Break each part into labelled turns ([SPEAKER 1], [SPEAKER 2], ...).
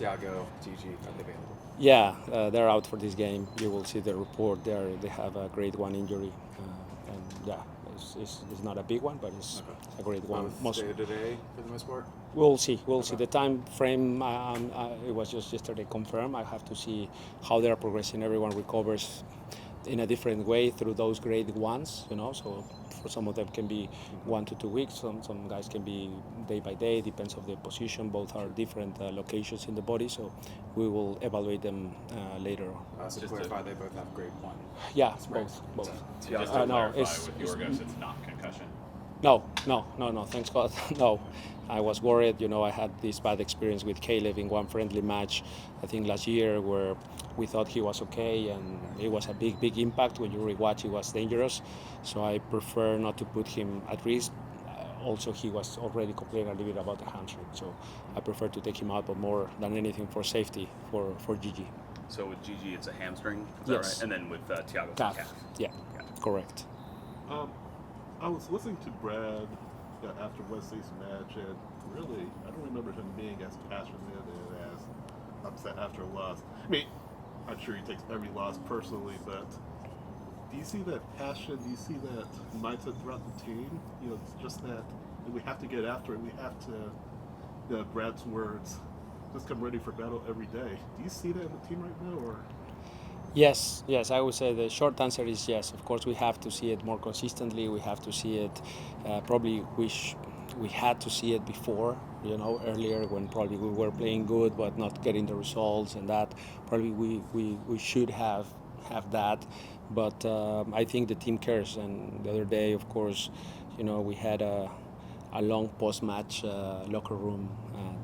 [SPEAKER 1] Thiago, Gigi, are they available?
[SPEAKER 2] Yeah, they're out for this game. You will see the report there. They have a grade 1 injury, and yeah, it's not a big one, but it's a grade 1.
[SPEAKER 1] Both day to day for the most part?
[SPEAKER 2] We'll see. We'll see. The time frame, it was just yesterday confirmed. I have to see how they are progressing. Everyone recovers in a different way through those grade 1s, so for some of them can be 1 to 2 weeks. Some guys can be day by day, depends on the position. Both are different locations in the body, so we will evaluate them later on.
[SPEAKER 1] So to clarify, they both have grade 1?
[SPEAKER 2] Yeah, both.
[SPEAKER 3] So just to clarify, with Yorgos, it's not concussion?
[SPEAKER 2] No, thanks God, no. I was worried, I had this bad experience with Caleb in one friendly match, I think last year, where we thought he was okay, and it was a big impact. When you rewatch, it was dangerous, so I prefer not to put him at risk. Also, he was already complaining a little bit about the hamstring, so I prefer to take him out, but more than anything for safety for Gigi.
[SPEAKER 3] So with Gigi, it's a hamstring, is that right? And then with Thiago, it's a calf.
[SPEAKER 2] Yeah, correct.
[SPEAKER 4] I was listening to Brad after Wednesday's match, and really, I don't remember him being as passionate and as upset after a loss. I mean, I'm sure he takes every loss personally, but do you see that passion? Do you see that mindset throughout the team? It's just that we have to get after it. We have to, Brad's words, just come ready for battle every day. Do you see that in the team right now, or?
[SPEAKER 2] Yes, I would say the short answer is yes. Of course, we have to see it more consistently. We have to see it. Probably we had to see it before, earlier, when probably we were playing good but not getting the results, and that probably we should have that. But I think the team cares. And the other day, of course, we had a long post-match locker room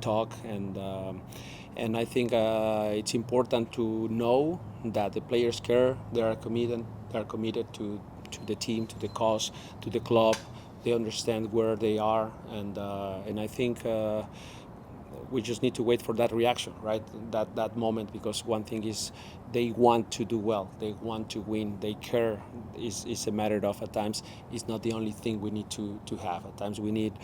[SPEAKER 2] talk, and I think it's important to know that the players care. They are committed. They are committed to the team, to the cause, to the club. They understand where they are, and I think we just need to wait for that reaction, right? That moment, because one thing is they want to do well, they want to win, they care. It's a matter of, at times, it's not the only thing we need to have. At times we need,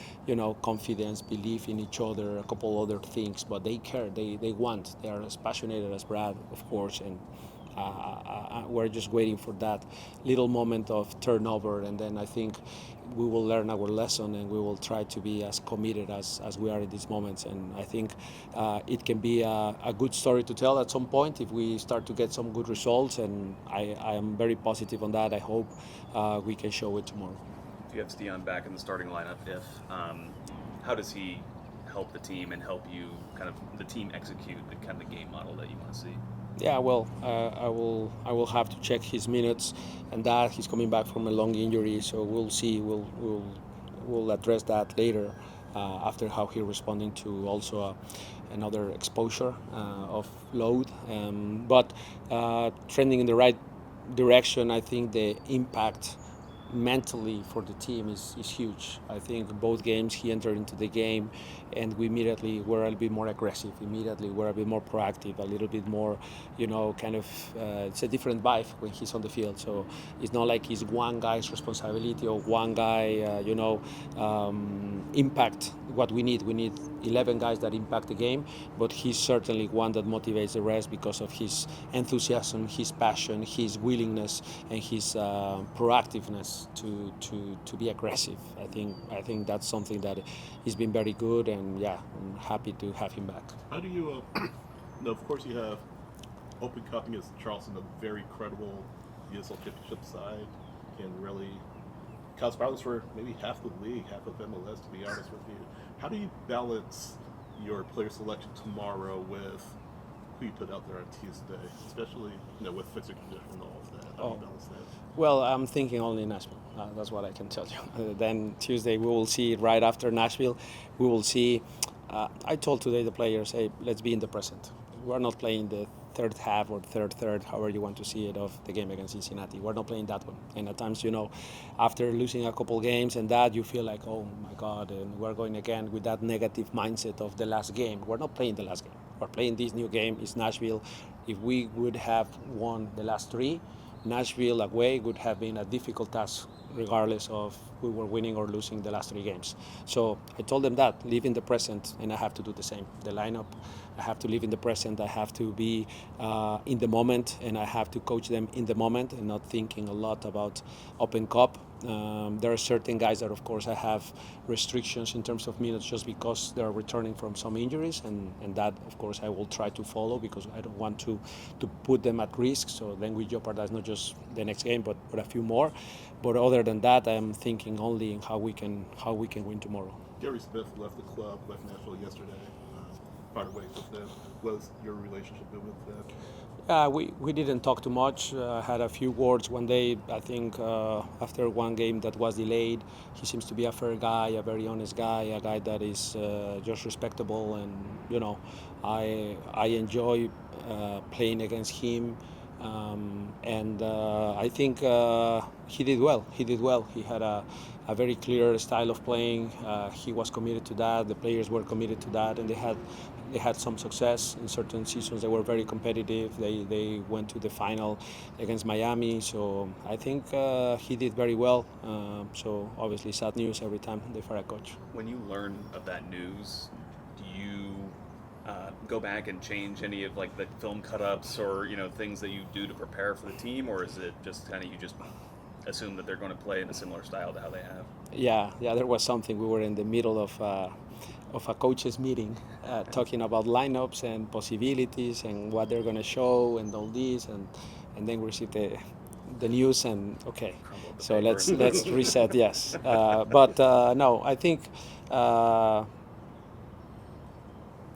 [SPEAKER 2] confidence, belief in each other, a couple other things, but they care, they want, they are as passionate as Brad, of course, and we're just waiting for that little moment of turnover, and then I think we will learn our lesson, and we will try to be as committed as we are in these moments. And I think it can be a good story to tell at some point if we start to get some good results, and I am very positive on that. I hope we can show it tomorrow.
[SPEAKER 3] You have Stian back in the starting lineup. How does he help the team and help you, kind of the team execute the kind of game model that you want to see?
[SPEAKER 2] Yeah, well, I will have to check his minutes, and that he's coming back from a long injury, so we'll see. We'll address that later after how he's responding to also another exposure of load. But trending in the right direction. I think the impact mentally for the team is huge. I think both games he entered into the game, and we immediately were a little bit more aggressive. Immediately we're a bit more proactive, a little bit more, it's a different vibe when he's on the field. So it's not like it's one guy's responsibility or one guy, impact what we need. We need 11 guys that impact the game, but he's certainly one that motivates the rest because of his enthusiasm, his passion, his willingness, and his proactiveness to be aggressive. I think that's something that he's been very good, and yeah, I'm happy to have him back.
[SPEAKER 4] How do you, of course you have Open Cup against Charleston, a very credible USL Championship side, can really cause problems for maybe half the league, half of MLS, to be honest with you. How do you balance your player selection tomorrow with who you put out there on Tuesday, especially with physical condition and all of that? How do you balance that?
[SPEAKER 2] Well, I'm thinking only Nashville. That's what I can tell you. Then Tuesday we will see right after Nashville. We will see. I told today the players, hey, let's be in the present. We're not playing the third half or third, however you want to see it, of the game against Cincinnati. We're not playing that one. And at times, after losing a couple games and that, you feel like, oh my God, and we're going again with that negative mindset of the last game. We're not playing the last game. We're playing this new game. It's Nashville. If we would have won the last three, Nashville away would have been a difficult task regardless of we were winning or losing the last 3 games. So I told them that, live in the present, and I have to do the same. The lineup, I have to live in the present. I have to be in the moment, and I have to coach them in the moment and not thinking a lot about Open Cup. There are certain guys that, of course, I have restrictions in terms of minutes just because they're returning from some injuries, and that, of course, I will try to follow because I don't want to put them at risk. So then we jeopardize not just the next game, but a few more. But other than that, I'm thinking only in how we can win tomorrow.
[SPEAKER 4] Gary Smith left the club, left Nashville yesterday. Parted ways with them. What's your relationship been with them?
[SPEAKER 2] We didn't talk too much. Had a few words one day. I think after one game that was delayed, he seems to be a fair guy, a very honest guy, a guy that is just respectable, and I enjoy playing against him. And I think he did well. He had a very clear style of playing. He was committed to that. The players were committed to that, and they had some success in certain seasons. They were very competitive. They went to the final against Miami. So I think he did very well. So obviously sad news every time they fire a coach.
[SPEAKER 3] When you learn of that news, do you go back and change any of like the film cut-ups or things that you do to prepare for the team, or is it just kind of you just assume that they're going to play in a similar style to how they have?
[SPEAKER 2] Yeah. There was something. We were in the middle of a coaches meeting, talking about lineups and possibilities and what they're going to show and all this, and then we received the news and okay, so let's reset. Yes, but no, I think.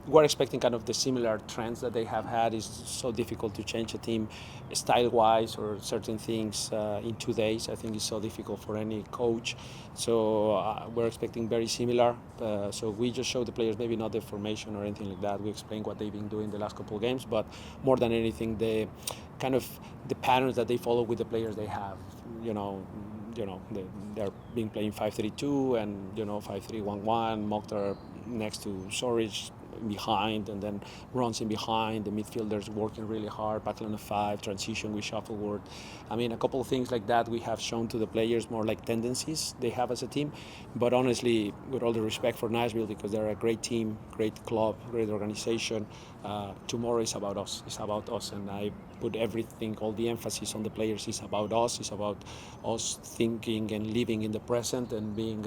[SPEAKER 2] We're expecting kind of the similar trends that they have had. It's so difficult to change a team style-wise or certain things in 2 days. I think it's so difficult for any coach. So we're expecting very similar. So we just show the players, maybe not the formation or anything like that. We explain what they've been doing the last couple of games, but more than anything, the kind of the patterns that they follow with the players they have. They're being playing 5-3-2 and 5-3-1-1. Mokhtar next to Soric behind, and then runs in behind. The midfielders working really hard. Back line of 5, transition with shuffleboard. I mean, a couple of things like that we have shown to the players, more like tendencies they have as a team. But honestly, with all the respect for Nashville, because they're a great team, great club, great organization, tomorrow is about us. It's about us, and I put everything, all the emphasis on the players. It's about us. It's about us thinking and living in the present and being.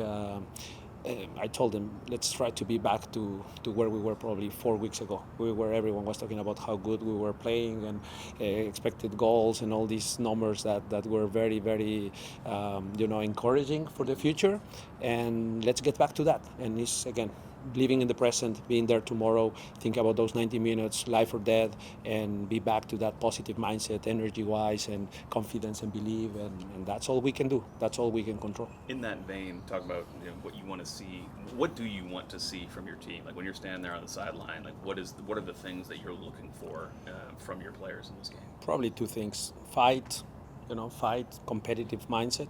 [SPEAKER 2] I told them, let's try to be back to where we were probably 4 weeks ago. Where everyone was talking about how good we were playing and expected goals and all these numbers that were very, very, encouraging for the future. And let's get back to that. And it's, again, living in the present, being there tomorrow, think about those 90 minutes, life or death, and be back to that positive mindset, energy-wise, and confidence and belief, and that's all we can do. That's all we can control.
[SPEAKER 3] In that vein, talk about what you want to see. What do you want to see from your team? Like when you're standing there on the sideline, like what are the things that you're looking for from your players in this game?
[SPEAKER 2] Probably 2 things: fight, competitive mindset.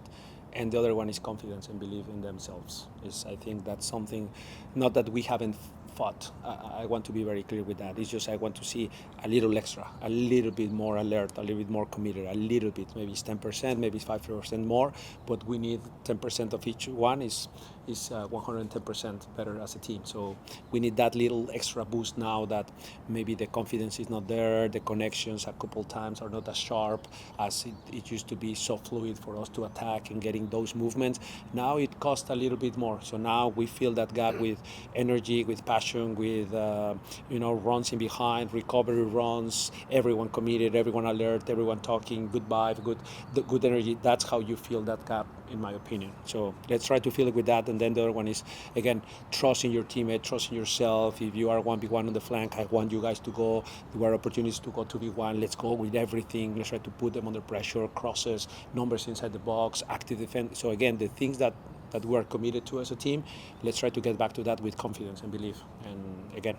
[SPEAKER 2] And the other one is confidence and belief in themselves. I think that's something, not that we haven't fought. I want to be very clear with that. It's just I want to see a little extra, a little bit more alert, a little bit more committed, a little bit, maybe it's 10%, maybe it's 5% more, but we need 10% of each one is 110% better as a team. So we need that little extra boost now that maybe the confidence is not there, the connections a couple times are not as sharp as it used to be, so fluid for us to attack and getting those movements. Now it costs a little bit more. So now we fill that gap with energy, with passion, with runs in behind, recovery runs, everyone committed, everyone alert, everyone talking, good vibe, good energy. That's how you fill that gap, in my opinion. So let's try to fill it with that. And then the other one is, again, trusting your teammate, trusting yourself. If you are 1v1 on the flank, I want you guys to go. There are opportunities to go 2v1. Let's go with everything. Let's try to put them under pressure, crosses, numbers inside the box, active defense. So again, the things that we're committed to as a team, let's try to get back to that with confidence and belief. And again,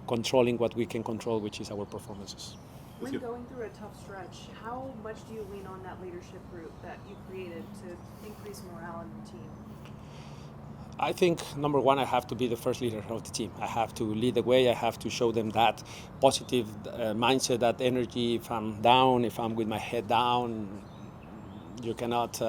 [SPEAKER 2] controlling what we can control, which is our performances.
[SPEAKER 5] When going through a tough stretch, how much do you lean on that leadership group that you created to increase morale in the team?
[SPEAKER 2] I think, number one, I have to be the first leader of the team. I have to lead the way. I have to show them that positive mindset, that energy. If I'm down, if I'm with my head down, you cannot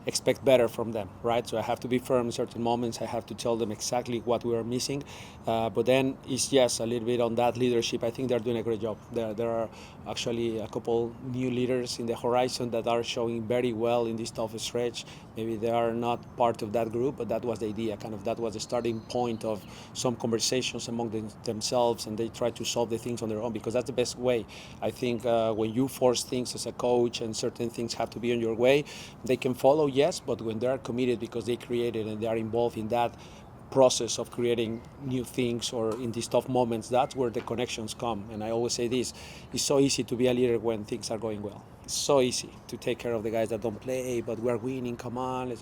[SPEAKER 2] expect better from them, right? So I have to be firm in certain moments. I have to tell them exactly what we are missing. But then it's just a little bit on that leadership. I think they're doing a great job. There are actually a couple new leaders in the horizon that are showing very well in this tough stretch. Maybe they are not part of that group, but that was the idea. Kind of that was the starting point of some conversations among themselves, and they try to solve the things on their own, because that's the best way. I think when you force things as a coach and certain things have to be on your way, they can follow, yes, but when they are committed because they created and they are involved in that process of creating new things or in these tough moments, that's where the connections come. And I always say this, it's so easy to be a leader when things are going well. It's so easy to take care of the guys that don't play, but we're winning, come on.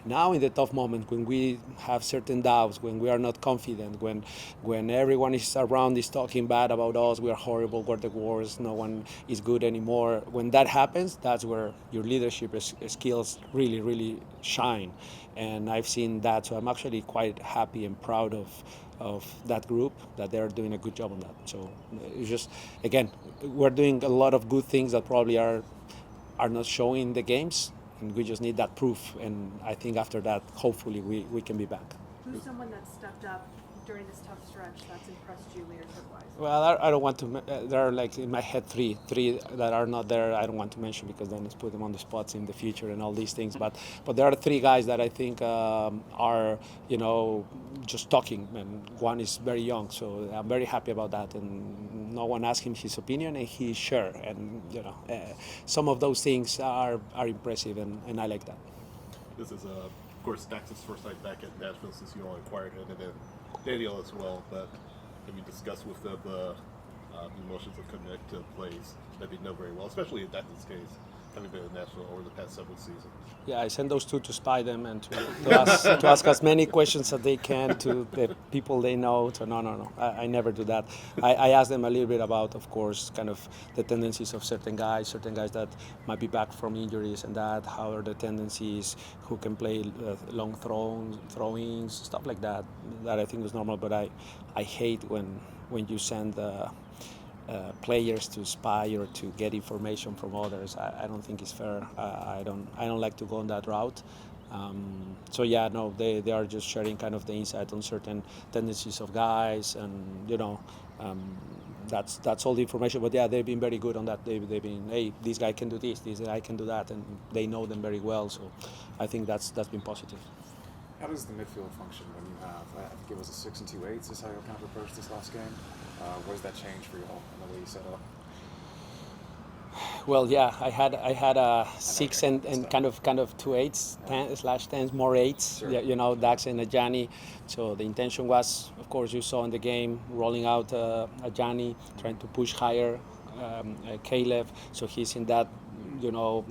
[SPEAKER 2] Now in the tough moments, when we have certain doubts, when we are not confident, when everyone is around is talking bad about us, we are horrible, we're the worst, no one is good anymore. When that happens, that's where your leadership skills really, really shine. And I've seen that, so I'm actually quite happy and proud of that group, that they're doing a good job on that. So it's just, again, we're doing a lot of good things that probably are not showing in the games, and we just need that proof. And I think after that, hopefully we can be back.
[SPEAKER 5] Who's someone that stepped up during this tough stretch that's impressed you leadership-wise?
[SPEAKER 2] Well, I don't want to. There are like in my head three that are not there. I don't want to mention because then it's put them on the spots in the future and all these things. But there are three guys that I think are just talking, and one is very young, so I'm very happy about that. And no one asked him his opinion, and he's sure. And some of those things are impressive, and I like that.
[SPEAKER 4] This is, of course, Dax's first night back at Nashville since you all acquired him, and then Daniel as well. But have you discussed with them the emotions of coming back to a place that they know very well, especially in Dax's case, having been in Nashville over the past several seasons?
[SPEAKER 2] Yeah, I send those two to spy them and to ask as many questions as they can to the people they know. So no, I never do that. I ask them a little bit about, of course, kind of the tendencies of certain guys that might be back from injuries, and that, how are the tendencies, who can play long throw-ins, stuff like that. That I think is normal, but I hate when you send players to spy or to get information from others. I don't think it's fair. I don't like to go on that route. So yeah, no, they are just sharing kind of the insight on certain tendencies of guys, and that's all the information. But yeah, they've been very good on that. They've been, hey, this guy can do this guy can do that, and they know them very well. So I think that's been positive.
[SPEAKER 1] How does the midfield function when you have, I think it was a 6 and 2/8 is how you kind of approached this last game? What does that change for you all in the way you set up?
[SPEAKER 2] Well, yeah, I had a 6 and kind of 2/8 10/10s, more 8s.
[SPEAKER 1] Sure.
[SPEAKER 2] Yeah, Dax and Ajani. So the intention was, of course, you saw in the game, rolling out Ajani, trying to push higher Caleb. So he's in that,
[SPEAKER 1] So Ajani will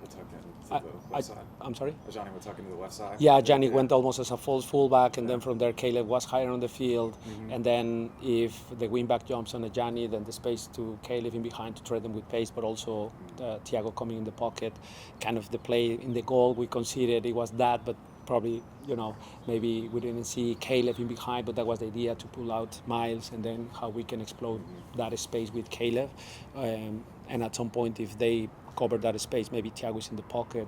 [SPEAKER 1] tuck into the left side.
[SPEAKER 2] I'm sorry?
[SPEAKER 1] Ajani will tuck into the left side.
[SPEAKER 2] Yeah, Ajani went almost as a false fullback, and then from there Caleb was higher on the field.
[SPEAKER 1] Mm-hmm.
[SPEAKER 2] And then if the wingback jumps on Ajani, then the space to Caleb in behind to trade them with pace, but also Thiago coming in the pocket. Kind of the play in the goal we considered it was that, but probably, maybe we didn't see Caleb in behind, but that was the idea, to pull out Miles and then how we can explode that space with Caleb. And at some point, if they cover that space, maybe Thiago's in the pocket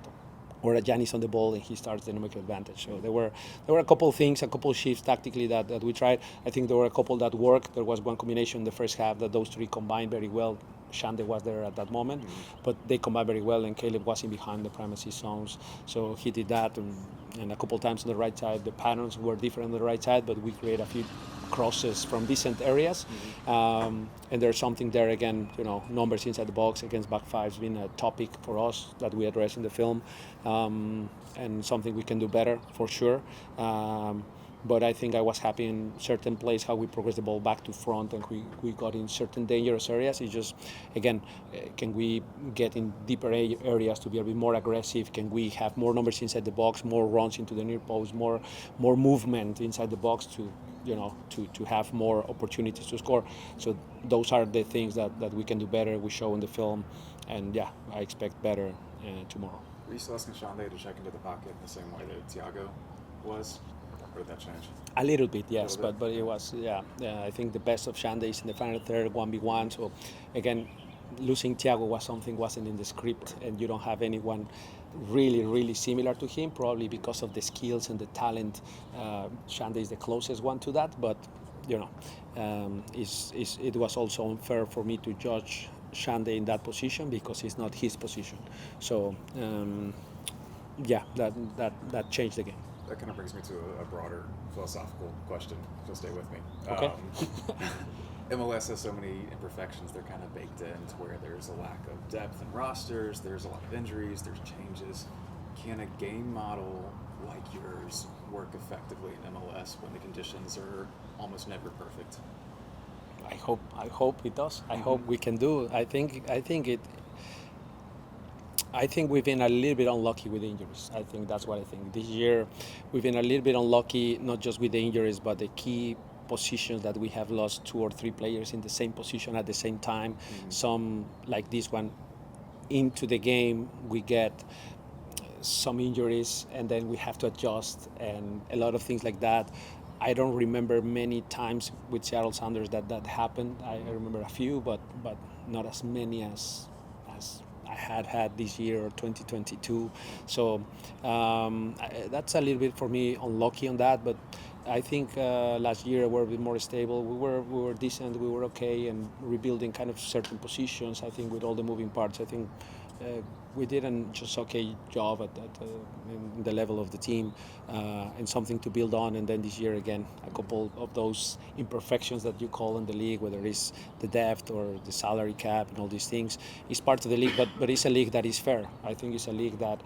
[SPEAKER 2] or Ajani's on the ball and he starts the numerical advantage. So there were a couple of things, a couple of shifts tactically that we tried. I think there were a couple that worked. There was one combination in the first half that those three combined very well. Shande was there at that moment, but they combined very well, and Caleb was in behind the primacy zones, so he did that, and a couple times on the right side. The patterns were different on the right side, but we create a few crosses from decent areas, and there's something there again. Numbers inside the box against back five has been a topic for us that we address in the film, and something we can do better for sure. But I think I was happy in certain plays how we progressed the ball back to front, and we got in certain dangerous areas. It's just, again, can we get in deeper areas to be a bit more aggressive? Can we have more numbers inside the box, more runs into the near post, more movement inside the box to have more opportunities to score? So those are the things that we can do better. We show in the film, and yeah, I expect better tomorrow.
[SPEAKER 1] Were you still asking Shande to check into the pocket in the same way that Thiago was? Or did that change?
[SPEAKER 2] A little bit, yes, but it was, I think the best of Shande is in the final third, 1v1. So again, losing Thiago wasn't in the script, and you don't have anyone really similar to him, probably because of the skills and the talent. Shande is the closest one to that, but you know, it was also unfair for me to judge Shande in that position because it's not his position. So yeah, that changed the game.
[SPEAKER 1] That kind of brings me to a broader philosophical question. So stay with me.
[SPEAKER 2] Okay.
[SPEAKER 1] MLS has so many imperfections. They're kind of baked in to where there's a lack of depth in rosters. There's a lot of injuries. There's changes. Can a game model like yours work effectively in MLS when the conditions are almost never perfect?
[SPEAKER 2] I hope it does. I hope we can do. I think we've been a little bit unlucky with injuries. I think that's what I think. This year, we've been a little bit unlucky, not just with the injuries, but the key positions that we have lost 2 or 3 players in the same position at the same time. Some, like this one, into the game, we get some injuries, and then we have to adjust, and a lot of things like that. I don't remember many times with Seattle Sounders that happened. I remember a few, but not as many as I had this year or 2022. So that's a little bit for me unlucky on that. But I think last year we were a bit more stable. We were decent. We were okay, and rebuilding kind of certain positions. I think with all the moving parts, I think we did a just okay job at in the level of the team, and something to build on. And then this year again, a couple of those imperfections that you call in the league, whether it's the depth or the salary cap and all these things, is part of the league. But it's a league that is fair. I think it's a league that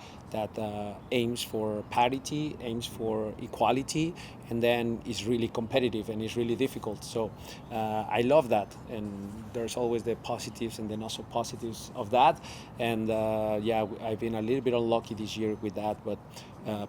[SPEAKER 2] aims for parity, aims for equality, and then is really competitive and is really difficult. So I love that, and there's always the positives and the not so positives of that. And yeah, I've been a little bit unlucky this year with that, but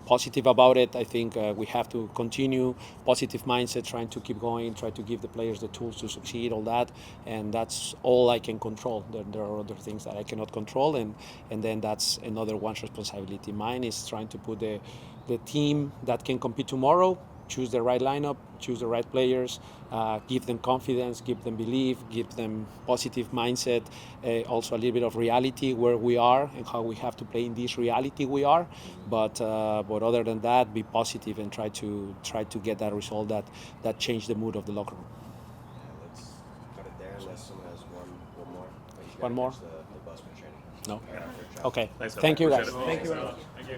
[SPEAKER 2] positive about it. I think we have to continue positive mindset, trying to keep going, try to give the players the tools to succeed, all that, and that's all I can control. There are other things that I cannot control, and then that's another one's responsibility. Mine is trying to put the team that can compete tomorrow, choose the right lineup, choose the right players, give them confidence, give them belief, give them positive mindset, also a little bit of reality where we are and how we have to play in this reality we are. But other than that, be positive and try to get that result that change the mood of the locker room.
[SPEAKER 6] Let's cut it there unless someone has one more.
[SPEAKER 2] One more?
[SPEAKER 6] The bus training.
[SPEAKER 2] No?
[SPEAKER 6] All right,
[SPEAKER 2] Okay.
[SPEAKER 3] Thanks,
[SPEAKER 2] Thank you, guys.
[SPEAKER 3] Appreciate it.
[SPEAKER 2] Thank you.
[SPEAKER 3] Thank you.